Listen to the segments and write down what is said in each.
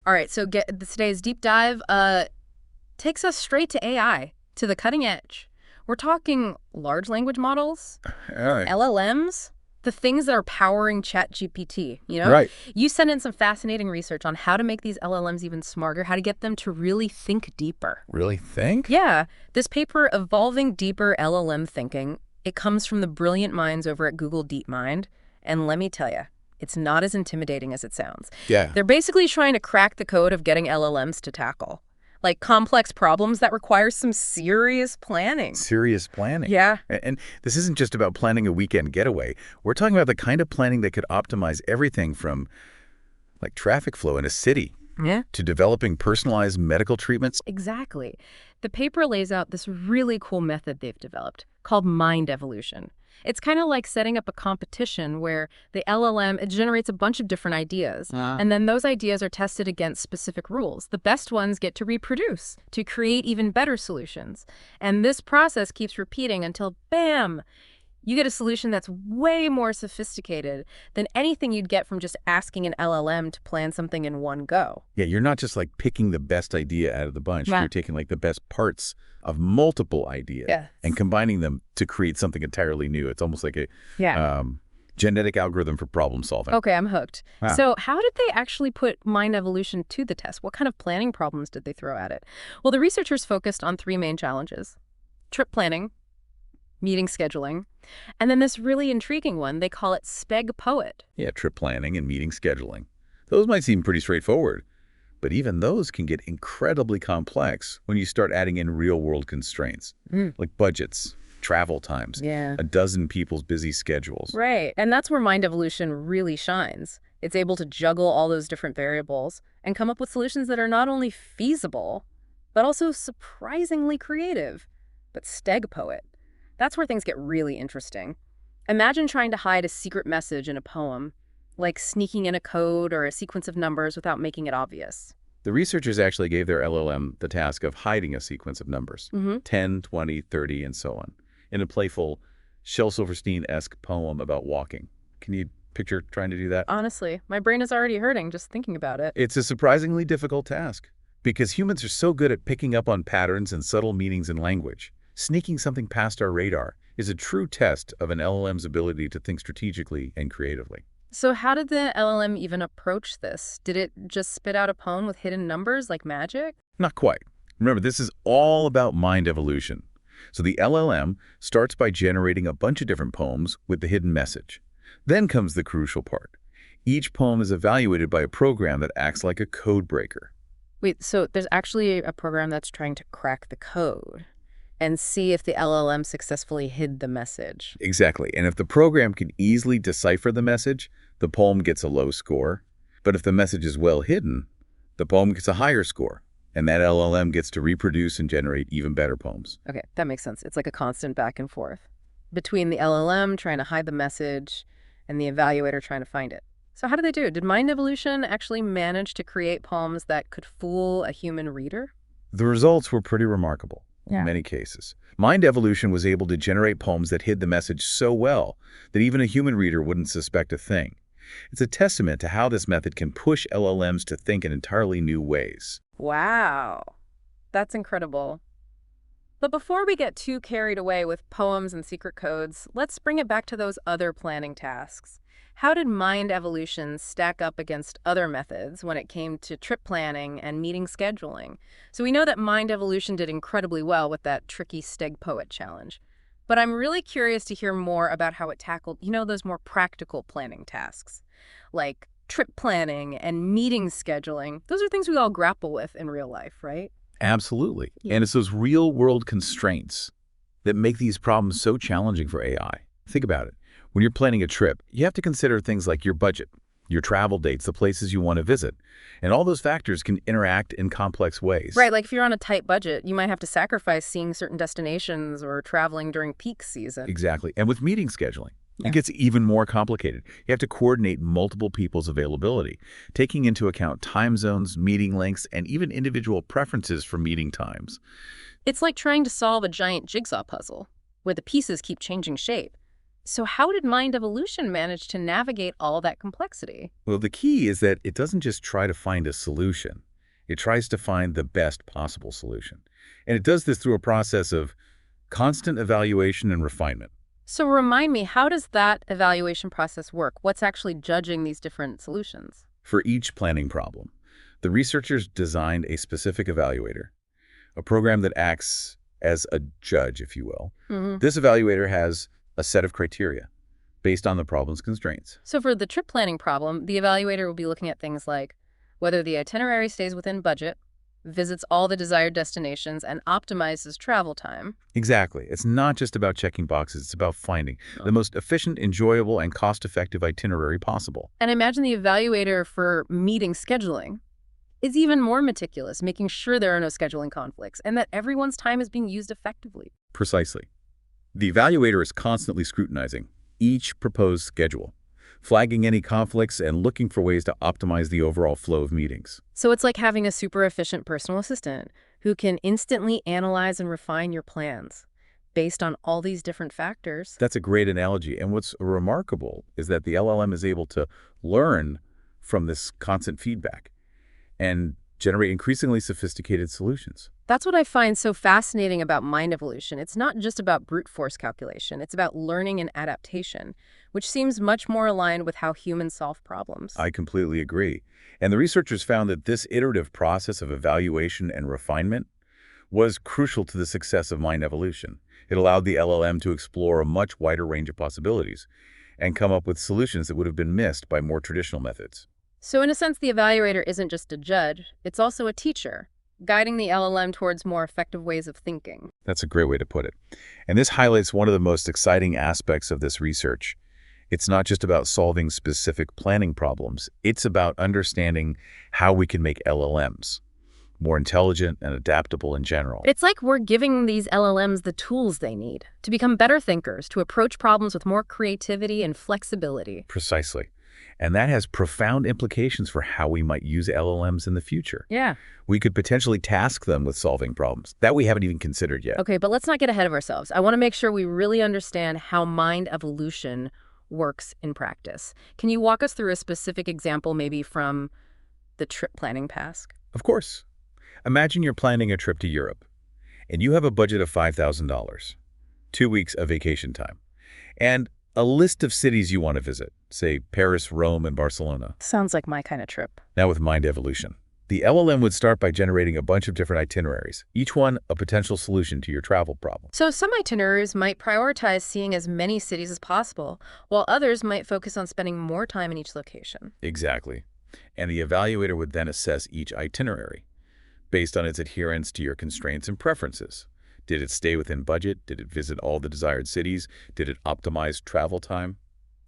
All right, so today's deep dive takes us straight to AI, to the cutting edge. We're talking large language models, Aye. LLMs, the things that are powering ChatGPT, you know? Right. You sent in some fascinating research on how to make these LLMs even smarter, how to get them to really think deeper. Really think? Yeah, this paper, Evolving Deeper LLM Thinking, it comes from the brilliant minds over at Google DeepMind, and let me tell you, it's not as intimidating as it sounds. Yeah. They're basically trying to crack the code of getting LLMs to tackle, like complex problems that require some serious planning. Serious planning. Yeah. And this isn't just about planning a weekend getaway. We're talking about the kind of planning that could optimize everything from like traffic flow in a city Yeah. to developing personalized medical treatments. Exactly. The paper lays out this really cool method they've developed called mind evolution. It's kind of like setting up a competition where the LLM, it generates a bunch of different ideas, and then those ideas are tested against specific rules. The best ones get to reproduce to create even better solutions. And this process keeps repeating until, bam, you get a solution that's way more sophisticated than anything you'd get from just asking an LLM to plan something in one go. Yeah, you're not just like picking the best idea out of the bunch. Right. You're taking like the best parts of multiple ideas Yes. and combining them to create something entirely new. It's almost like a Yeah. genetic algorithm for problem solving. Okay, I'm hooked. Wow. So how did they actually put mind evolution to the test? What kind of planning problems did they throw at it? Well, the researchers focused on three main challenges: trip planning, meeting scheduling, and then this really intriguing one, they call it speg poet. Yeah, trip planning and meeting scheduling. Those might seem pretty straightforward, but even those can get incredibly complex when you start adding in real-world constraints, like budgets, travel times, Yeah. a dozen people's busy schedules. Right, and that's where mind evolution really shines. It's able to juggle all those different variables and come up with solutions that are not only feasible, but also surprisingly creative. But steg poet, that's where things get really interesting. Imagine trying to hide a secret message in a poem, like sneaking in a code or a sequence of numbers without making it obvious. The researchers actually gave their LLM the task of hiding a sequence of numbers, 10, 20, 30, and so on, in a playful Shel Silverstein-esque poem about walking. Can you picture trying to do that? Honestly, my brain is already hurting just thinking about it. It's a surprisingly difficult task because humans are so good at picking up on patterns and subtle meanings in language. Sneaking something past our radar is a true test of an LLM's ability to think strategically and creatively. So how did the LLM even approach this? Did it just spit out a poem with hidden numbers like magic? Not quite. Remember, this is all about mind evolution. So the LLM starts by generating a bunch of different poems with the hidden message. Then comes the crucial part. Each poem is evaluated by a program that acts like a code breaker. Wait, so there's actually a program that's trying to crack the code and see if the LLM successfully hid the message. Exactly. And if the program can easily decipher the message, the poem gets a low score. But if the message is well hidden, the poem gets a higher score. And that LLM gets to reproduce and generate even better poems. Okay, that makes sense. It's like a constant back and forth between the LLM trying to hide the message and the evaluator trying to find it. So how did they do? Did mind evolution actually manage to create poems that could fool a human reader? The results were pretty remarkable. Yeah. In many cases. Mind evolution was able to generate poems that hid the message so well that even a human reader wouldn't suspect a thing. It's a testament to how this method can push LLMs to think in entirely new ways. Wow, that's incredible. But before we get too carried away with poems and secret codes, let's bring it back to those other planning tasks. How did mind evolution stack up against other methods when it came to trip planning and meeting scheduling? So we know that mind evolution did incredibly well with that tricky steg poet challenge. But I'm really curious to hear more about how it tackled, those more practical planning tasks, like trip planning and meeting scheduling. Those are things we all grapple with in real life, right? Absolutely. And it's those real-world constraints that make these problems so challenging for AI. Think about it. When you're planning a trip, you have to consider things like your budget, your travel dates, the places you want to visit. And all those factors can interact in complex ways. Right, like if you're on a tight budget, you might have to sacrifice seeing certain destinations or traveling during peak season. Exactly. And with meeting scheduling, it gets even more complicated. You have to coordinate multiple people's availability, taking into account time zones, meeting lengths, and even individual preferences for meeting times. It's like trying to solve a giant jigsaw puzzle, where the pieces keep changing shape. So how did mind evolution manage to navigate all that complexity? Well, the key is that it doesn't just try to find a solution. It tries to find the best possible solution. And it does this through a process of constant evaluation and refinement. So remind me, how does that evaluation process work? What's actually judging these different solutions? For each planning problem, the researchers designed a specific evaluator, a program that acts as a judge, if you will. This evaluator has a set of criteria based on the problem's constraints. So for the trip planning problem, the evaluator will be looking at things like whether the itinerary stays within budget, visits all the desired destinations, and optimizes travel time. Exactly. It's not just about checking boxes. It's about finding the most efficient, enjoyable, and cost-effective itinerary possible. And imagine the evaluator for meeting scheduling is even more meticulous, making sure there are no scheduling conflicts and that everyone's time is being used effectively. Precisely. The evaluator is constantly scrutinizing each proposed schedule, flagging any conflicts and looking for ways to optimize the overall flow of meetings. So it's like having a super efficient personal assistant who can instantly analyze and refine your plans based on all these different factors. That's a great analogy. And what's remarkable is that the LLM is able to learn from this constant feedback and generate increasingly sophisticated solutions. That's what I find so fascinating about mind evolution. It's not just about brute force calculation. It's about learning and adaptation, which seems much more aligned with how humans solve problems. I completely agree. And the researchers found that this iterative process of evaluation and refinement was crucial to the success of mind evolution. It allowed the LLM to explore a much wider range of possibilities and come up with solutions that would have been missed by more traditional methods. So in a sense, the evaluator isn't just a judge, it's also a teacher, guiding the LLM towards more effective ways of thinking. That's a great way to put it. And this highlights one of the most exciting aspects of this research. It's not just about solving specific planning problems. It's about understanding how we can make LLMs more intelligent and adaptable in general. It's like we're giving these LLMs the tools they need to become better thinkers, to approach problems with more creativity and flexibility. Precisely. And that has profound implications for how we might use LLMs in the future. Yeah. We could potentially task them with solving problems that we haven't even considered yet. Okay, but let's not get ahead of ourselves. I want to make sure we really understand how mind evolution works in practice. Can you walk us through a specific example, maybe from the trip planning task? Of course. Imagine you're planning a trip to Europe, and you have a budget of $5,000, 2 weeks of vacation time, and a list of cities you want to visit, say Paris, Rome, and Barcelona. Sounds like my kind of trip. Now with mind evolution, the LLM would start by generating a bunch of different itineraries, each one a potential solution to your travel problem. So some itineraries might prioritize seeing as many cities as possible, while others might focus on spending more time in each location. Exactly. And the evaluator would then assess each itinerary based on its adherence to your constraints and preferences. Did it stay within budget? Did it visit all the desired cities? Did it optimize travel time?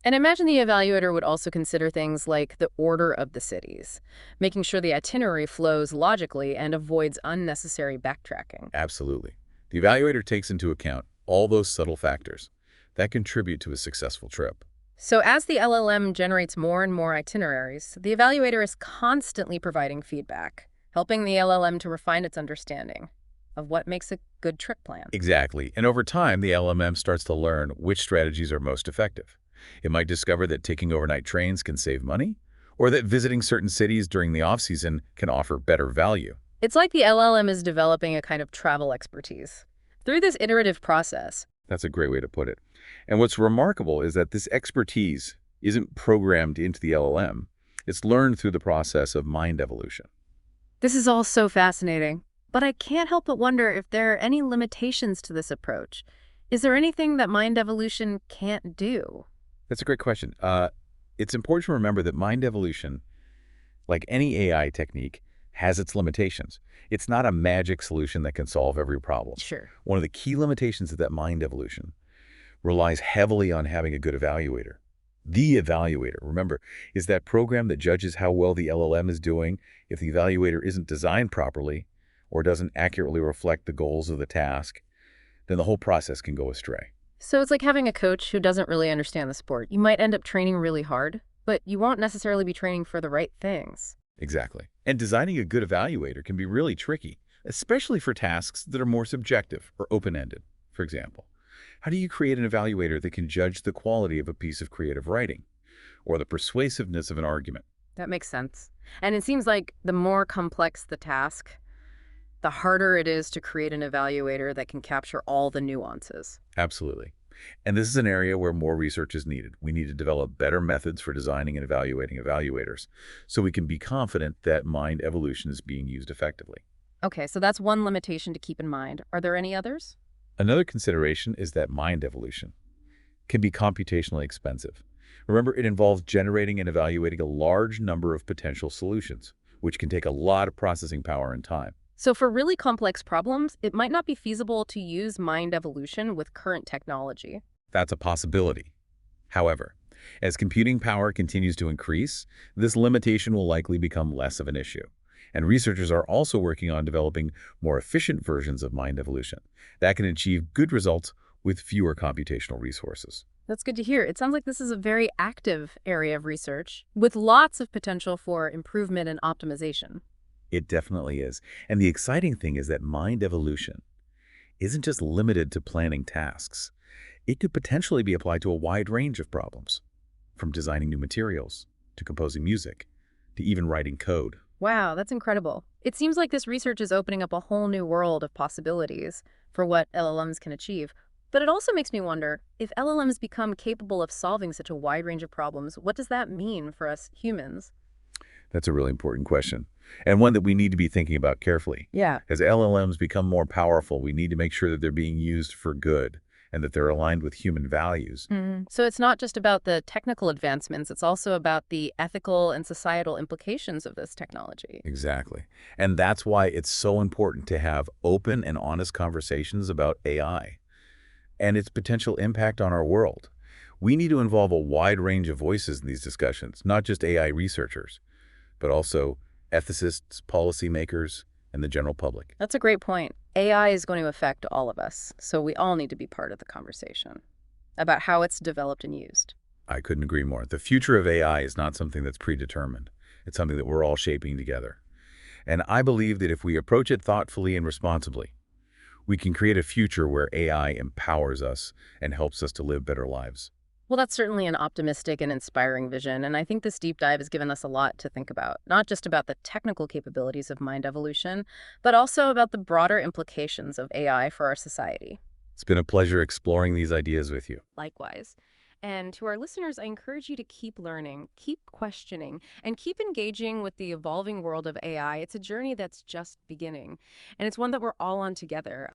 And imagine the evaluator would also consider things like the order of the cities, making sure the itinerary flows logically and avoids unnecessary backtracking. Absolutely. The evaluator takes into account all those subtle factors that contribute to a successful trip. So as the LLM generates more and more itineraries, the evaluator is constantly providing feedback, helping the LLM to refine its understanding of what makes a good trip plan. Exactly. And over time, the LLM starts to learn which strategies are most effective. It might discover that taking overnight trains can save money, or that visiting certain cities during the off-season can offer better value. It's like the LLM is developing a kind of travel expertise through this iterative process. That's a great way to put it. And what's remarkable is that this expertise isn't programmed into the LLM. It's learned through the process of mind evolution. This is all so fascinating, but I can't help but wonder if there are any limitations to this approach. Is there anything that mind evolution can't do? That's a great question. It's important to remember that mind evolution, like any AI technique, has its limitations. It's not a magic solution that can solve every problem. Sure. One of the key limitations of that mind evolution relies heavily on having a good evaluator. The evaluator, remember, is that program that judges how well the LLM is doing. If the evaluator isn't designed properly or doesn't accurately reflect the goals of the task, then the whole process can go astray. So it's like having a coach who doesn't really understand the sport. You might end up training really hard, but you won't necessarily be training for the right things. Exactly. And designing a good evaluator can be really tricky, especially for tasks that are more subjective or open-ended, for example. How do you create an evaluator that can judge the quality of a piece of creative writing or the persuasiveness of an argument? That makes sense. And it seems like the more complex the task, the harder it is to create an evaluator that can capture all the nuances. Absolutely. And this is an area where more research is needed. We need to develop better methods for designing and evaluating evaluators so we can be confident that mind evolution is being used effectively. Okay, so that's one limitation to keep in mind. Are there any others? Another consideration is that mind evolution can be computationally expensive. Remember, it involves generating and evaluating a large number of potential solutions, which can take a lot of processing power and time. So for really complex problems, it might not be feasible to use mind evolution with current technology. That's a possibility. However, as computing power continues to increase, this limitation will likely become less of an issue. And researchers are also working on developing more efficient versions of mind evolution that can achieve good results with fewer computational resources. That's good to hear. It sounds like this is a very active area of research with lots of potential for improvement and optimization. It definitely is. And the exciting thing is that mind evolution isn't just limited to planning tasks. It could potentially be applied to a wide range of problems, from designing new materials, to composing music, to even writing code. Wow, that's incredible. It seems like this research is opening up a whole new world of possibilities for what LLMs can achieve. But it also makes me wonder, if LLMs become capable of solving such a wide range of problems, what does that mean for us humans? That's a really important question, and one that we need to be thinking about carefully. Yeah. As LLMs become more powerful, we need to make sure that they're being used for good and that they're aligned with human values. So it's not just about the technical advancements, it's also about the ethical and societal implications of this technology. Exactly. And that's why it's so important to have open and honest conversations about AI and its potential impact on our world. We need to involve a wide range of voices in these discussions, not just AI researchers, but also ethicists, policymakers, and the general public. That's a great point. AI is going to affect all of us, so we all need to be part of the conversation about how it's developed and used. I couldn't agree more. The future of AI is not something that's predetermined. It's something that we're all shaping together. And I believe that if we approach it thoughtfully and responsibly, we can create a future where AI empowers us and helps us to live better lives. Well, that's certainly an optimistic and inspiring vision, and I think this deep dive has given us a lot to think about, not just about the technical capabilities of mind evolution, but also about the broader implications of AI for our society. It's been a pleasure exploring these ideas with you. Likewise. And to our listeners, I encourage you to keep learning, keep questioning, and keep engaging with the evolving world of AI. It's a journey that's just beginning, and it's one that we're all on together.